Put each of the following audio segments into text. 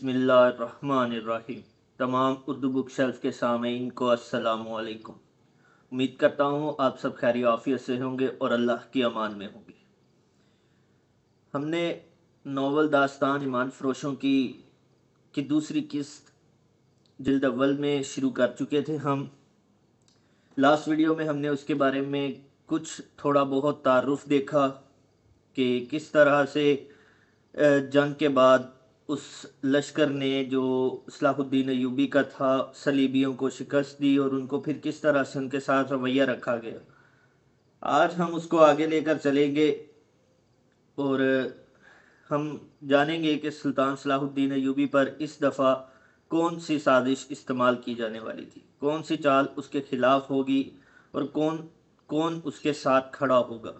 بسم اللہ الرحمن الرحیم۔ تمام اردو بک شیلف کے سامعین کو السلام علیکم۔ امید کرتا ہوں آپ سب خیر عافیت سے ہوں گے اور اللہ کی امان میں ہوں گے۔ ہم نے ناول داستان ایمان فروشوں کی دوسری قسط جلد اول میں شروع کر چکے تھے۔ ہم لاسٹ ویڈیو میں ہم نے اس کے بارے میں کچھ تھوڑا بہت تعارف دیکھا کہ کس طرح سے جنگ کے بعد اس لشکر نے جو صلاح الدین ایوبی کا تھا صلیبیوں کو شکست دی اور ان کو پھر کس طرح سے ان کے ساتھ رویہ رکھا گیا۔ آج ہم اس کو آگے لے کر چلیں گے اور ہم جانیں گے کہ سلطان صلاح الدین ایوبی پر اس دفعہ کون سی سازش استعمال کی جانے والی تھی، کون سی چال اس کے خلاف ہوگی اور کون اس کے ساتھ کھڑا ہوگا۔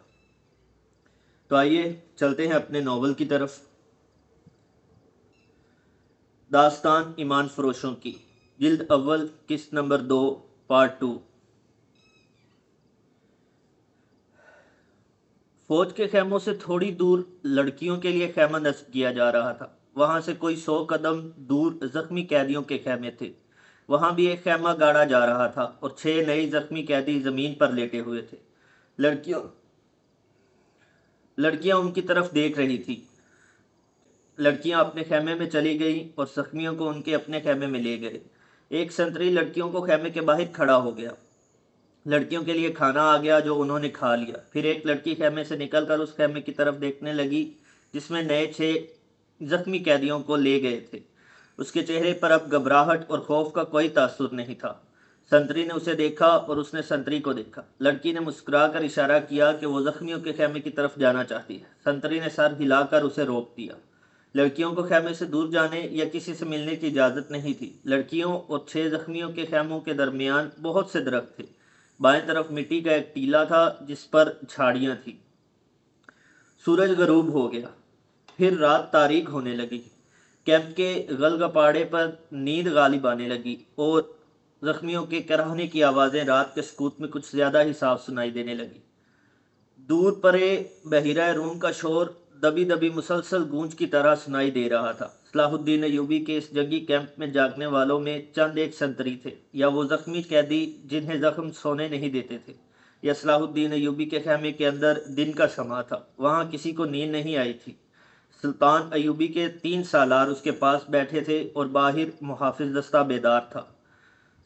تو آئیے چلتے ہیں اپنے ناول کی طرف۔ داستان ایمان فروشوں کی، جلد اول، قسط نمبر 2، پارٹ 2۔ فوج کے خیموں سے تھوڑی دور لڑکیوں کے لیے خیمہ نصب کیا جا رہا تھا۔ وہاں سے کوئی 100 قدم دور زخمی قیدیوں کے خیمے تھے۔ وہاں بھی ایک خیمہ گاڑا جا رہا تھا اور 6 نئے زخمی قیدی زمین پر لیٹے ہوئے تھے۔ لڑکیاں ان کی طرف دیکھ رہی تھی۔ لڑکیاں اپنے خیمے میں چلی گئیں اور زخمیوں کو ان کے اپنے خیمے میں لے گئے۔ ایک سنتری لڑکیوں کو خیمے کے باہر کھڑا ہو گیا۔ لڑکیوں کے لیے کھانا آ گیا جو انہوں نے کھا لیا۔ پھر ایک لڑکی خیمے سے نکل کر اس خیمے کی طرف دیکھنے لگی جس میں نئے 6 زخمی قیدیوں کو لے گئے تھے۔ اس کے چہرے پر اب گھبراہٹ اور خوف کا کوئی تاثر نہیں تھا۔ سنتری نے اسے دیکھا اور اس نے سنتری کو دیکھا۔ لڑکی نے مسکرا کر اشارہ کیا کہ وہ زخمیوں کے خیمے کی طرف جانا چاہتی ہے۔ سنتری نے سر ہلا کر اسے روک دیا۔ لڑکیوں کو خیمے سے دور جانے یا کسی سے ملنے کی اجازت نہیں تھی۔ لڑکیوں اور 6 زخمیوں کے خیموں کے درمیان بہت سے درخت تھے۔ بائیں طرف مٹی کا ایک ٹیلہ تھا جس پر جھاڑیاں تھیں۔ سورج غروب ہو گیا۔ پھر رات تاریک ہونے لگی۔ کیمپ کے غلغپاڑے پر نیند غالب آنے لگی اور زخمیوں کے کراہنے کی آوازیں رات کے سکوت میں کچھ زیادہ ہی صاف سنائی دینے لگی۔ دور پرے بحیرہ روم کا شور دبی دبی مسلسل گونج کی طرح سنائی دے رہا تھا۔ صلاح الدین ایوبی کے اس جنگی کیمپ میں جاگنے والوں میں چند ایک سنتری تھے، یا وہ زخمی قیدی جنہیں زخم سونے نہیں دیتے تھے، یا صلاح الدین ایوبی کے خیمے کے اندر دن کا سما تھا۔ وہاں کسی کو نیند نہیں آئی تھی۔ سلطان ایوبی کے 3 سالار اس کے پاس بیٹھے تھے اور باہر محافظ دستہ بیدار تھا۔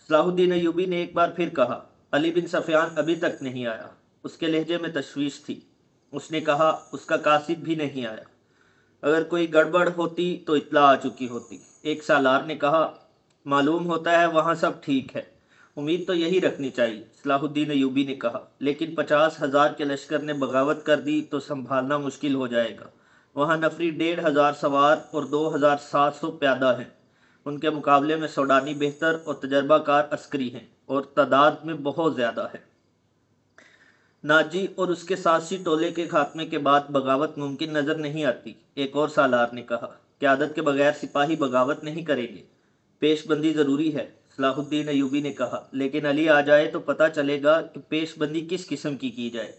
صلاح الدین ایوبی نے ایک بار پھر کہا، علی بن سفیان ابھی تک نہیں آیا۔ اس کے لہجے میں تشویش تھی۔ اس نے کہا، اس کا قاصد بھی نہیں آیا۔ اگر کوئی گڑبڑ ہوتی تو اطلاع آ چکی ہوتی۔ ایک سالار نے کہا، معلوم ہوتا ہے وہاں سب ٹھیک ہے۔ امید تو یہی رکھنی چاہیے، صلاح الدین ایوبی نے کہا، لیکن 50,000 کے لشکر نے بغاوت کر دی تو سنبھالنا مشکل ہو جائے گا۔ وہاں نفری 1,500 سوار اور 2,700 پیادہ ہیں۔ ان کے مقابلے میں سوڈانی بہتر اور تجربہ کار عسکری ہیں اور تعداد میں بہت زیادہ ہے۔ ناجی اور اس کے سازشی ٹولے کے خاتمے کے بعد بغاوت ممکن نظر نہیں آتی۔ ایک اور سالار نے کہا، قیادت کے بغیر سپاہی بغاوت نہیں کریں گے۔ پیش بندی ضروری ہے، صلاح الدین ایوبی نے کہا، لیکن علی آ جائے تو پتہ چلے گا کہ پیش بندی کس قسم کی جائے۔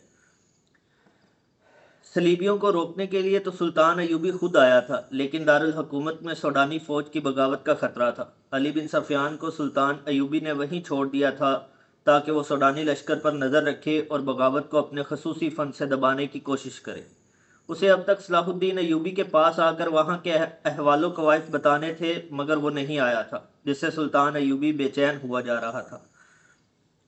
صلیبیوں کو روکنے کے لیے تو سلطان ایوبی خود آیا تھا، لیکن دارالحکومت میں سوڈانی فوج کی بغاوت کا خطرہ تھا۔ علی بن سفیان کو سلطان ایوبی نے وہیں چھوڑ دیا تھا تاکہ وہ سوڈانی لشکر پر نظر رکھے اور بغاوت کو اپنے خصوصی فن سے دبانے کی کوشش کرے۔ اسے اب تک صلاح الدین ایوبی کے پاس آ کر وہاں کے احوال و قوائف بتانے تھے، مگر وہ نہیں آیا تھا، جس سے سلطان ایوبی بے چین ہوا جا رہا تھا۔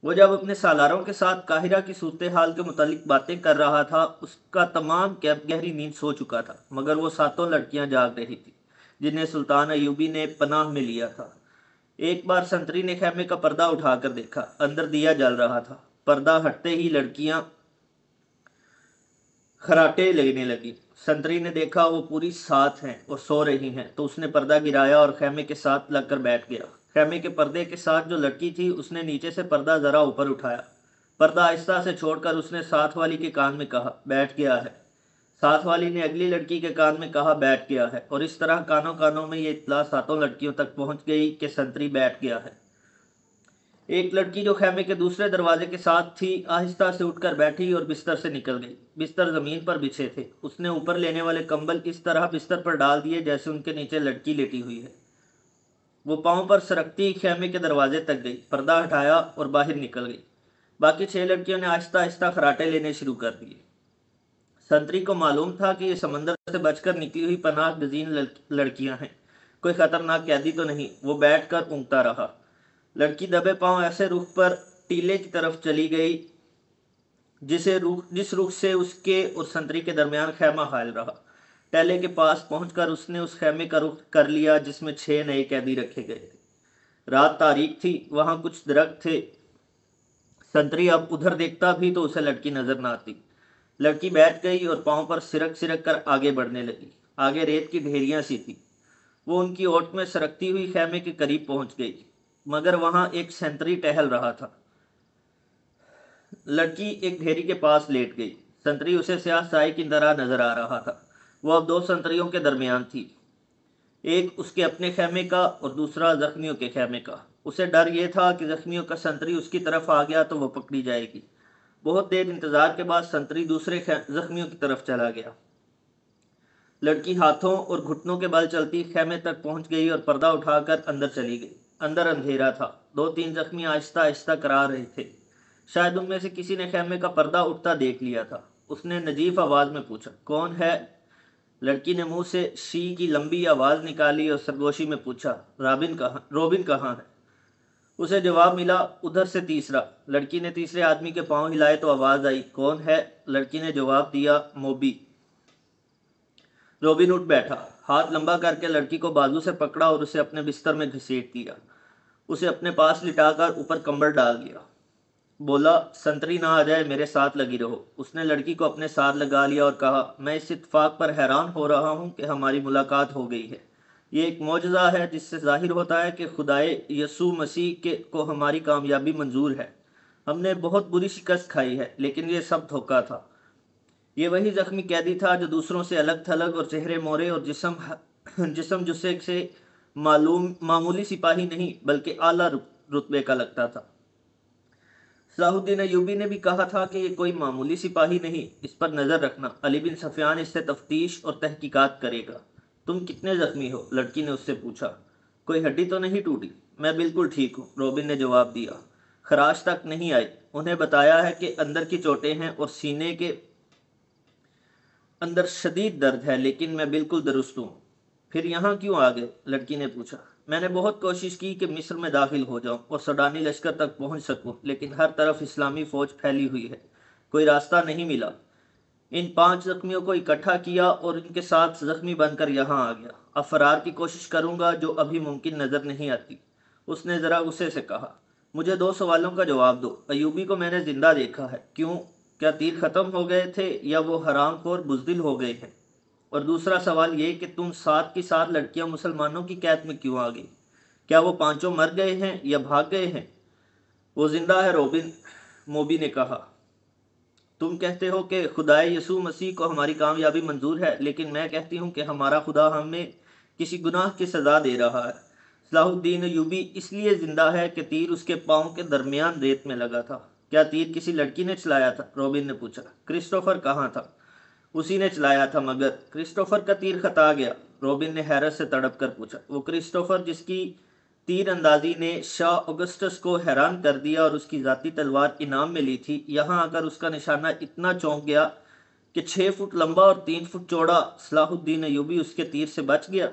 وہ جب اپنے سالاروں کے ساتھ قاہرہ کی صورتحال کے متعلق باتیں کر رہا تھا، اس کا تمام کیمپ گہری نیند سو چکا تھا، مگر وہ 7 لڑکیاں جاگ رہی تھیں جنہیں سلطان ایوبی نے پناہ میں لیا تھا۔ ایک بار سنتری نے خیمے کا پردہ اٹھا کر دیکھا، اندر دیا جل رہا تھا۔ پردہ ہٹتے ہی لڑکیاں خراٹے لگنے لگی۔ سنتری نے دیکھا وہ پوری 7 ہیں اور سو رہی ہیں، تو اس نے پردہ گرایا اور خیمے کے ساتھ لگ کر بیٹھ گیا۔ خیمے کے پردے کے ساتھ جو لڑکی تھی، اس نے نیچے سے پردہ ذرا اوپر اٹھایا۔ پردہ آہستہ سے چھوڑ کر اس نے ساتھ والی کے کان میں کہا، بیٹھ گیا ہے۔ ساتھ والی نے اگلی لڑکی کے کان میں کہا، بیٹھ گیا ہے، اور اس طرح کانوں کانوں میں یہ اطلاع 7 لڑکیوں تک پہنچ گئی کہ سنتری بیٹھ گیا ہے۔ ایک لڑکی جو خیمے کے دوسرے دروازے کے ساتھ تھی آہستہ سے اٹھ کر بیٹھی اور بستر سے نکل گئی۔ بستر زمین پر بچھے تھے۔ اس نے اوپر لینے والے کمبل اس طرح بستر پر ڈال دیے جیسے ان کے نیچے لڑکی لیٹی ہوئی ہے۔ وہ پاؤں پر سرکتی خیمے کے دروازے تک گئی، پردہ ہٹایا اور باہر نکل گئی۔ باقی 6 لڑکیوں نے آہستہ آہستہ خراٹے لینے شروع کر دیے۔ سنتری کو معلوم تھا کہ یہ سمندر سے بچ کر نکلی ہوئی پناہ گزین لڑکیاں ہیں، کوئی خطرناک قیدی تو نہیں۔ وہ بیٹھ کر اونگتا رہا۔ لڑکی دبے پاؤں ایسے رخ پر ٹیلے کی طرف چلی گئی جس رخ سے اس کے اور سنتری کے درمیان خیمہ حائل رہا۔ ٹیلے کے پاس پہنچ کر اس نے اس خیمے کا رخ کر لیا جس میں 6 نئے قیدی رکھے گئے تھے۔ رات تاریک تھی، وہاں کچھ درخت تھے۔ سنتری اب ادھر دیکھتا بھی تو اسے لڑکی نظر نہ آتی۔ لڑکی بیٹھ گئی اور پاؤں پر سرک سرک کر آگے بڑھنے لگی۔ آگے ریت کی ڈھیریاں سی تھی۔ وہ ان کی اوٹ میں سرکتی ہوئی خیمے کے قریب پہنچ گئی، مگر وہاں ایک سنتری ٹہل رہا تھا۔ لڑکی ایک ڈھیری کے پاس لیٹ گئی۔ سنتری اسے سیاہ سائے کی طرح نظر آ رہا تھا۔ وہ اب 2 سنتریوں کے درمیان تھی، ایک اس کے اپنے خیمے کا اور دوسرا زخمیوں کے خیمے کا۔ اسے ڈر یہ تھا کہ زخمیوں کا سنتری اس کی طرف آ گیا تو وہ پکڑی جائے گی۔ بہت دیر انتظار کے بعد سنتری دوسرے زخمیوں کی طرف چلا گیا۔ لڑکی ہاتھوں اور گھٹنوں کے بل چلتی خیمے تک پہنچ گئی اور پردہ اٹھا کر اندر چلی گئی۔ اندر اندھیرا تھا۔ 2-3 زخمی آہستہ آہستہ کرا رہے تھے۔ شاید ان میں سے کسی نے خیمے کا پردہ اٹھتا دیکھ لیا تھا۔ اس نے نجیف آواز میں پوچھا، کون ہے؟ لڑکی نے منہ سے شی کی لمبی آواز نکالی اور سرگوشی میں پوچھا، روبن کہاں ہے؟ اسے جواب ملا، ادھر سے تیسرا۔ لڑکی نے تیسرے آدمی کے پاؤں ہلائے تو آواز آئی، کون ہے؟ لڑکی نے جواب دیا، موبی۔ روبن اٹھ بیٹھا، ہاتھ لمبا کر کے لڑکی کو بازو سے پکڑا اور اسے اپنے بستر میں گھسیٹ دیا۔ اسے اپنے پاس لٹا کر اوپر کمبل ڈال دیا۔ بولا، سنتری نہ آ جائے میرے ساتھ لگی رہو۔ اس نے لڑکی کو اپنے ساتھ لگا لیا اور کہا، میں اس اتفاق پر حیران ہو رہا ہوں کہ ہماری ملاقات ہو گئی ہے۔ یہ ایک معجزہ ہے جس سے ظاہر ہوتا ہے کہ خدائے یسوع مسیح کو ہماری کامیابی منظور ہے۔ ہم نے بہت بری شکست کھائی ہے، لیکن یہ سب دھوکہ تھا۔ یہ وہی زخمی قیدی تھا جو دوسروں سے الگ تھلگ اور چہرے مورے اور جسم جسے سے معمولی سپاہی نہیں بلکہ اعلیٰ رتبے کا لگتا تھا۔ صلاح الدین ایوبی نے بھی کہا تھا کہ یہ کوئی معمولی سپاہی نہیں، اس پر نظر رکھنا، علی بن سفیان اس سے تفتیش اور تحقیقات کرے گا۔ تم کتنے زخمی ہو؟ لڑکی نے اس سے پوچھا۔ کوئی ہڈی تو نہیں ٹوٹی؟ میں بالکل ٹھیک ہوں، روبن نے جواب دیا۔ خراش تک نہیں آئی۔ انہیں بتایا ہے کہ اندر کی چوٹیں ہیں اور سینے کے اندر شدید درد ہے، لیکن میں بالکل درست ہوں۔ پھر یہاں کیوں آ گئے؟ لڑکی نے پوچھا۔ میں نے بہت کوشش کی کہ مصر میں داخل ہو جاؤں اور سوڈانی لشکر تک پہنچ سکوں، لیکن ہر طرف اسلامی فوج پھیلی ہوئی ہے، کوئی راستہ نہیں ملا۔ ان 5 زخمیوں کو اکٹھا کیا اور ان کے ساتھ زخمی بن کر یہاں آ گیا۔ اب فرار کی کوشش کروں گا جو ابھی ممکن نظر نہیں آتی۔ اس نے ذرا غصے سے کہا، مجھے 2 سوالوں کا جواب دو۔ ایوبی کو میں نے زندہ دیکھا ہے، کیوں؟ کیا تیر ختم ہو گئے تھے یا وہ حرام خور بزدل ہو گئے ہیں؟ اور دوسرا سوال یہ کہ تم 7 کی 7 لڑکیاں مسلمانوں کی قید میں کیوں آ گئی؟ کیا وہ 5 مر گئے ہیں یا بھاگ گئے ہیں؟ وہ زندہ ہے، روبن، موبی نے کہا۔ تم کہتے ہو کہ خدائے یسوع مسیح کو ہماری کامیابی منظور ہے، لیکن میں کہتی ہوں کہ ہمارا خدا ہمیں کسی گناہ کی سزا دے رہا ہے۔ صلاح الدین ایوبی اس لیے زندہ ہے کہ تیر اس کے پاؤں کے درمیان ریت میں لگا تھا۔ کیا تیر کسی لڑکی نے چلایا تھا؟ روبن نے پوچھا۔ کرسٹوفر کہاں تھا؟ اسی نے چلایا تھا، مگر کرسٹوفر کا تیر خطا گیا، روبن نے حیرت سے تڑپ کر پوچھا۔ وہ کرسٹوفر جس کی تیر اندازی نے شاہ اگسٹس کو حیران کر دیا اور اس کی ذاتی تلوار انعام میں لی تھی، یہاں آ کر اس کا نشانہ اتنا چونک گیا کہ 6 فٹ لمبا اور 3 فٹ چوڑا صلاح الدین ایوبی اس کے تیر سے بچ گیا۔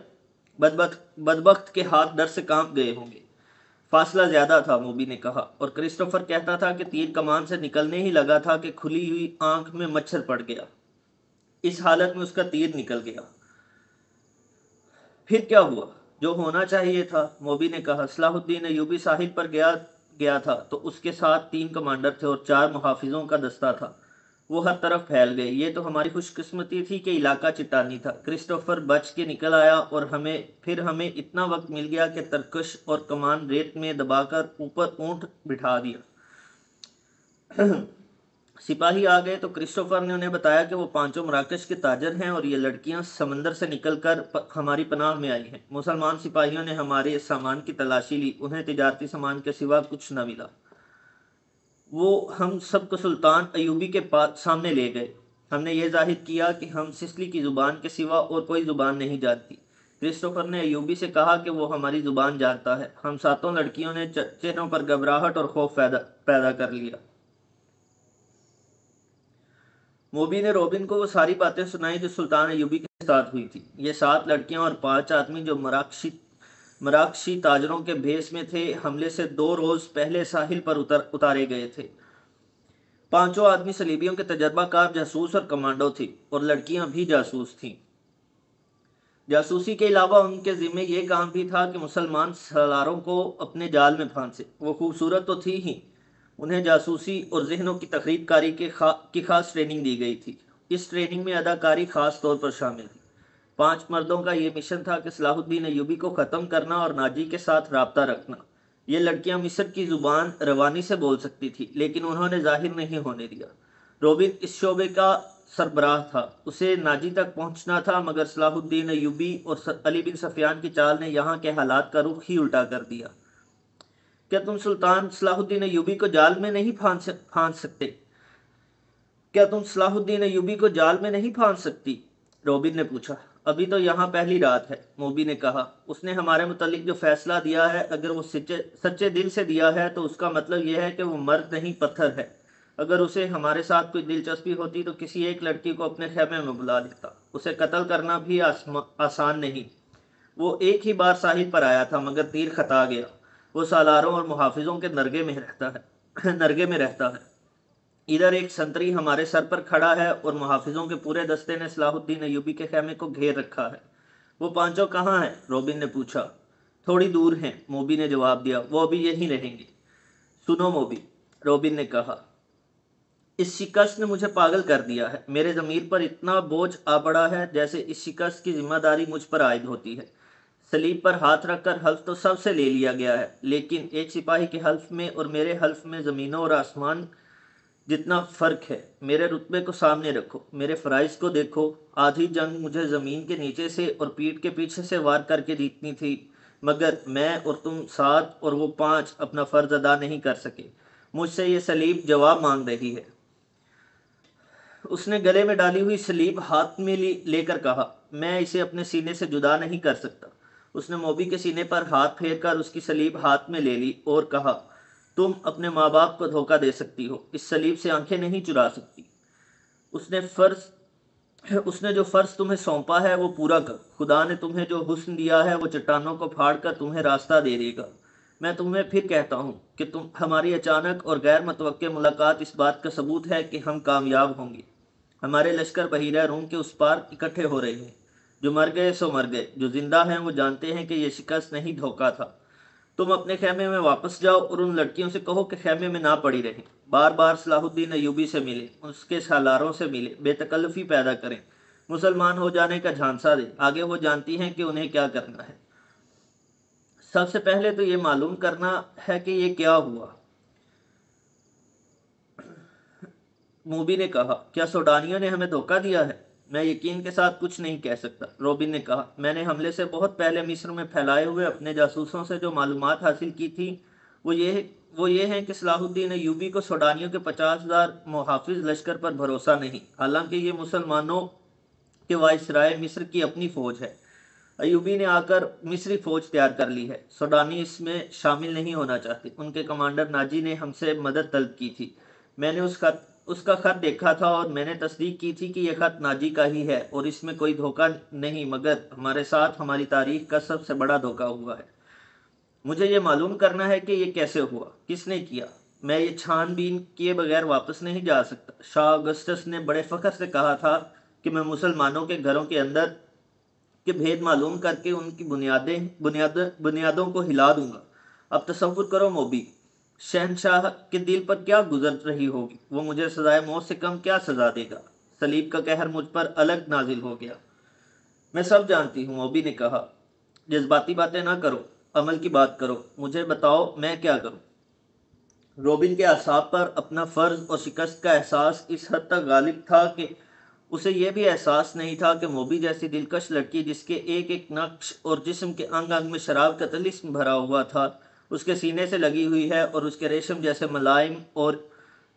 بدبخت کے ہاتھ ڈر سے کانپ گئے ہوں گے۔ فاصلہ زیادہ تھا، موبی نے کہا، اور کرسٹوفر کہتا تھا کہ تیر کمان سے نکلنے ہی لگا تھا کہ کھلی ہوئی آنکھ میں مچھر پڑ گیا۔ اس حالت میں اس کا تیر نکل گیا۔ پھر کیا ہوا؟ جو ہونا چاہیے تھا، موبی نے کہا۔ صلاح الدین ایوبی ساحل پر گیا تھا تو اس کے ساتھ 3 کمانڈر تھے اور 4 محافظوں کا دستہ تھا۔ وہ ہر طرف پھیل گئے۔ یہ تو ہماری خوش قسمتی تھی کہ علاقہ چٹانی تھا۔ کرسٹوفر بچ کے نکل آیا اور ہمیں اتنا وقت مل گیا کہ ترکش اور کمان ریت میں دبا کر اوپر اونٹ بٹھا دیا۔ سپاہی آ گئے تو کرسٹوفر نے انہیں بتایا کہ وہ پانچوں مراکش کے تاجر ہیں اور یہ لڑکیاں سمندر سے نکل کر ہماری پناہ میں آئی ہیں۔ مسلمان سپاہیوں نے ہمارے سامان کی تلاشی لی، انہیں تجارتی سامان کے سوا کچھ نہ ملا۔ وہ ہم سب کو سلطان ایوبی کے سامنے لے گئے۔ ہم نے یہ ظاہر کیا کہ ہم سسلی کی زبان کے سوا اور کوئی زبان نہیں جانتی۔ کرسٹوفر نے ایوبی سے کہا کہ وہ ہماری زبان جانتا ہے۔ ہم ساتوں لڑکیوں نے چہروں پر گھبراہٹ اور خوف پیدا کر لیا۔ موبی نے روبن کو وہ ساری باتیں سنائی جو سلطان ایوبی کے ساتھ ہوئی تھی۔ یہ 7 لڑکیاں اور 5 آدمی جو مراکشی تاجروں کے بھیس میں تھے، حملے سے 2 روز پہلے ساحل پر اتارے گئے تھے۔ 5 آدمی صلیبیوں کے تجربہ کار جاسوس اور کمانڈو تھے، اور لڑکیاں بھی جاسوس تھیں۔ جاسوسی کے علاوہ ان کے ذمہ یہ کام بھی تھا کہ مسلمان سالاروں کو اپنے جال میں پھانسے۔ وہ خوبصورت تو تھی ہی، انہیں جاسوسی اور ذہنوں کی تخریب کاری کی خاص ٹریننگ دی گئی تھی۔ اس ٹریننگ میں اداکاری خاص طور پر شامل تھی۔ 5 مردوں کا یہ مشن تھا کہ صلاح الدین ایوبی کو ختم کرنا اور ناجی کے ساتھ رابطہ رکھنا۔ یہ لڑکیاں مصر کی زبان روانی سے بول سکتی تھی، لیکن انہوں نے ظاہر نہیں ہونے دیا۔ روبن اس شعبے کا سربراہ تھا، اسے ناجی تک پہنچنا تھا، مگر صلاح الدین ایوبی اور علی بن سفیان کی چال نے یہاں کے حالات کا رخ ہی الٹا کر دیا۔ کیا تم سلطان صلاح الدین ایوبی کو جال میں نہیں پھانس سکتے؟ کیا تم صلاح الدین ایوبی کو جال میں نہیں پھانس سکتی؟ روبن نے پوچھا۔ ابھی تو یہاں پہلی رات ہے، موبی نے کہا۔ اس نے ہمارے متعلق جو فیصلہ دیا ہے، اگر وہ سچے دل سے دیا ہے تو اس کا مطلب یہ ہے کہ وہ مرد نہیں پتھر ہے۔ اگر اسے ہمارے ساتھ کوئی دلچسپی ہوتی تو کسی ایک لڑکی کو اپنے خیمے میں بلا لیتا۔ اسے قتل کرنا بھی آسان نہیں۔ وہ ایک ہی بار ساحل پر آیا تھا، مگر تیر خطا گیا۔ وہ سالاروں اور محافظوں کے نرگے میں رہتا ہے۔ ادھر ایک سنتری ہمارے سر پر کھڑا ہے اور محافظوں کے پورے دستے نے صلاح الدین ایوبی کے خیمے کو گھیر رکھا ہے۔ وہ 5 کہاں ہیں؟ روبن نے پوچھا۔ تھوڑی دور ہیں، موبی نے جواب دیا، وہ ابھی یہیں رہیں گے۔ سنو موبی، روبن نے کہا، اس شکست نے مجھے پاگل کر دیا ہے۔ میرے ضمیر پر اتنا بوجھ آ پڑا ہے جیسے اس شکست کی ذمہ داری مجھ پر عائد ہوتی ہے۔ صلیب پر ہاتھ رکھ کر حلف تو سب سے لے لیا گیا ہے، لیکن ایک سپاہی کے حلف میں اور میرے حلف میں زمینوں اور آسمان جتنا فرق ہے۔ میرے رتبے کو سامنے رکھو، میرے فرائض کو دیکھو۔ آدھی جنگ مجھے زمین کے نیچے سے اور پیٹھ کے پیچھے سے وار کر کے جیتنی تھی، مگر میں اور تم 7 اور وہ 5 اپنا فرض ادا نہیں کر سکے۔ مجھ سے یہ صلیب جواب مانگ رہی ہے۔ اس نے گلے میں ڈالی ہوئی صلیب ہاتھ میں لے کر کہا، میں اسے اپنے سینے سے جدا نہیں کر سکتا۔ اس نے موبی کے سینے پر ہاتھ پھیر کر اس کی صلیب ہاتھ میں لے لی اور کہا، تم اپنے ماں باپ کو دھوکہ دے سکتی ہو، اس صلیب سے آنکھیں نہیں چرا سکتی۔ اس نے جو فرض تمہیں سونپا ہے وہ پورا کرو۔ خدا نے تمہیں جو حسن دیا ہے وہ چٹانوں کو پھاڑ کر تمہیں راستہ دے دے گا۔ میں تمہیں پھر کہتا ہوں کہ ہماری اچانک اور غیر متوقع ملاقات اس بات کا ثبوت ہے کہ ہم کامیاب ہوں گے۔ ہمارے لشکر بحیرہ روم کے اس پار اکٹھے ہو رہے ہیں۔ جو مر گئے سو مر گئے، جو زندہ ہیں وہ جانتے ہیں کہ یہ شکست نہیں، دھوکہ تھا۔ تم اپنے خیمے میں واپس جاؤ اور ان لڑکیوں سے کہو کہ خیمے میں نہ پڑی رہیں۔ بار بار صلاح الدین ایوبی سے ملیں، اس کے سالاروں سے ملیں، بے تکلفی پیدا کریں، مسلمان ہو جانے کا جھانسا دیں۔ آگے وہ جانتی ہیں کہ انہیں کیا کرنا ہے۔ سب سے پہلے تو یہ معلوم کرنا ہے کہ یہ کیا ہوا۔ موبی نے کہا، کیا سوڈانیوں نے ہمیں دھوکہ دیا ہے؟ میں یقین کے ساتھ کچھ نہیں کہہ سکتا، روبن نے کہا۔ میں نے حملے سے بہت پہلے مصر میں پھیلائے ہوئے اپنے جاسوسوں سے جو معلومات حاصل کی تھی وہ یہ ہیں کہ صلاح الدین ایوبی کو سوڈانیوں کے 50,000 محافظ لشکر پر بھروسہ نہیں، حالانکہ یہ مسلمانوں کے وائسرائے مصر کی اپنی فوج ہے۔ ایوبی نے آ کر مصری فوج تیار کر لی ہے۔ سوڈانی اس میں شامل نہیں ہونا چاہتے۔ ان کے کمانڈر ناجی نے ہم سے مدد طلب کی تھی۔ میں نے اس کا خط دیکھا تھا اور میں نے تصدیق کی تھی کہ یہ خط ناجی کا ہی ہے اور اس میں کوئی دھوکہ نہیں، مگر ہمارے ساتھ ہماری تاریخ کا سب سے بڑا دھوکہ ہوا ہے۔ مجھے یہ معلوم کرنا ہے کہ یہ کیسے ہوا، کس نے کیا۔ میں یہ چھان بین کیے بغیر واپس نہیں جا سکتا۔ شاہ اگسٹس نے بڑے فخر سے کہا تھا کہ میں مسلمانوں کے گھروں کے اندر کے بھید معلوم کر کے ان کی بنیادوں کو ہلا دوں گا۔ اب تصور کرو موبی، شہنشاہ کے دل پر کیا گزر رہی ہوگی۔ وہ مجھے سزائے موت سے کم کیا سزا دے گا۔ صلیب کا قہر مجھ پر الگ نازل ہو گیا۔ میں سب جانتی ہوں، موبی نے کہا۔ جذباتی باتیں نہ کرو، عمل کی بات کرو۔ مجھے بتاؤ میں کیا کروں۔ روبن کے اعصاب پر اپنا فرض اور شکست کا احساس اس حد تک غالب تھا کہ اسے یہ بھی احساس نہیں تھا کہ موبی جیسی دلکش لڑکی جس کے ایک ایک نقش اور جسم کے انگ انگ میں شراب کا طلسم بھرا ہوا تھا اس کے سینے سے لگی ہوئی ہے، اور اس کے ریشم جیسے ملائم اور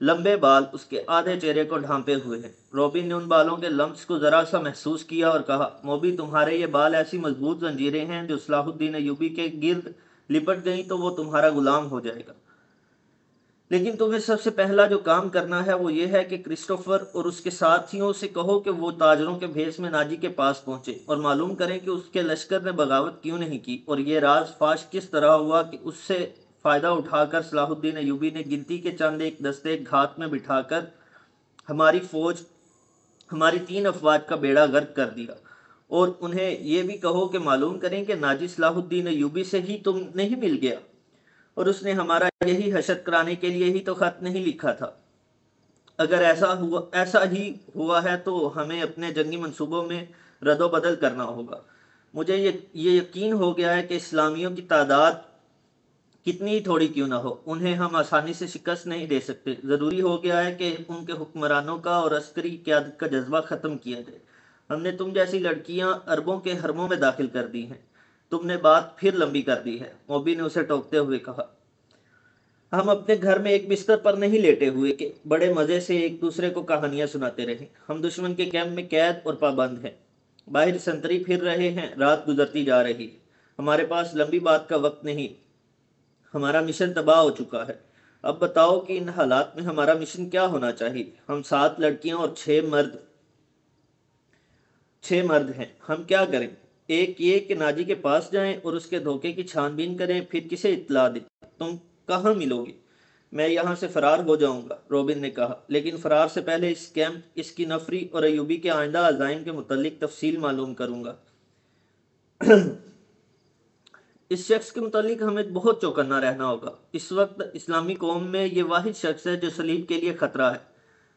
لمبے بال اس کے آدھے چہرے کو ڈھانپے ہوئے ہیں۔ روبن نے ان بالوں کے لمس کو ذرا سا محسوس کیا اور کہا، موبی تمہارے یہ بال ایسی مضبوط زنجیریں ہیں جو صلاح الدین ایوبی کے گرد لپٹ گئیں تو وہ تمہارا غلام ہو جائے گا، لیکن تمہیں سب سے پہلا جو کام کرنا ہے وہ یہ ہے کہ کرسٹوفر اور اس کے ساتھیوں سے کہو کہ وہ تاجروں کے بھیس میں ناجی کے پاس پہنچے اور معلوم کریں کہ اس کے لشکر نے بغاوت کیوں نہیں کی اور یہ راز فاش کس طرح ہوا کہ اس سے فائدہ اٹھا کر صلاح الدین ایوبی نے گنتی کے چند ایک دستے گھات میں بٹھا کر ہماری 3 افواج کا بیڑا غرق کر دیا، اور انہیں یہ بھی کہو کہ معلوم کریں کہ ناجی صلاح الدین ایوبی سے ہی تم نہیں مل گیا اور اس نے ہمارا یہی حشر کرانے کے لیے ہی تو خط نہیں لکھا تھا۔ اگر ایسا ہی ہوا ہے تو ہمیں اپنے جنگی منصوبوں میں رد و بدل کرنا ہوگا۔ مجھے یہ یقین ہو گیا ہے کہ اسلامیوں کی تعداد کتنی ہی تھوڑی کیوں نہ ہو، انہیں ہم آسانی سے شکست نہیں دے سکتے۔ ضروری ہو گیا ہے کہ ان کے حکمرانوں کا اور عسکری قیادت کا جذبہ ختم کیا جائے۔ ہم نے تم جیسی لڑکیاں عربوں کے حرموں میں داخل کر دی ہیں، تم نے بات پھر لمبی کر دی ہے، موبی نے اسے ٹوکتے ہوئے کہا۔ ہم اپنے گھر میں ایک بستر پر نہیں لیٹے ہوئے کہ بڑے مزے سے ایک دوسرے کو کہانیاں سناتے رہیں، ہم دشمن کے کیمپ میں قید اور پابند ہیں، باہر سنتری پھر رہے ہیں، رات گزرتی جا رہی ہے، ہمارے پاس لمبی بات کا وقت نہیں، ہمارا مشن تباہ ہو چکا ہے۔ اب بتاؤ کہ ان حالات میں ہمارا مشن کیا ہونا چاہیے؟ ہم 7 لڑکیاں اور 6 مرد ہیں، ہم کیا کریں؟ ایک یہ کہ ناجی کے پاس جائیں اور اس کے دھوکے کی چھان بین کریں، پھر کسے اطلاع دیں؟ تم کہاں ملو گے؟ میں یہاں سے فرار ہو جاؤں گا، روبن نے کہا، لیکن فرار سے پہلے اس کیمپ، اس کی نفری اور ایوبی کے آئندہ عزائم کے متعلق تفصیل معلوم کروں گا۔ اس شخص کے متعلق ہمیں بہت چوکنا رہنا ہوگا۔ اس وقت اسلامی قوم میں یہ واحد شخص ہے جو صلیب کے لیے خطرہ ہے،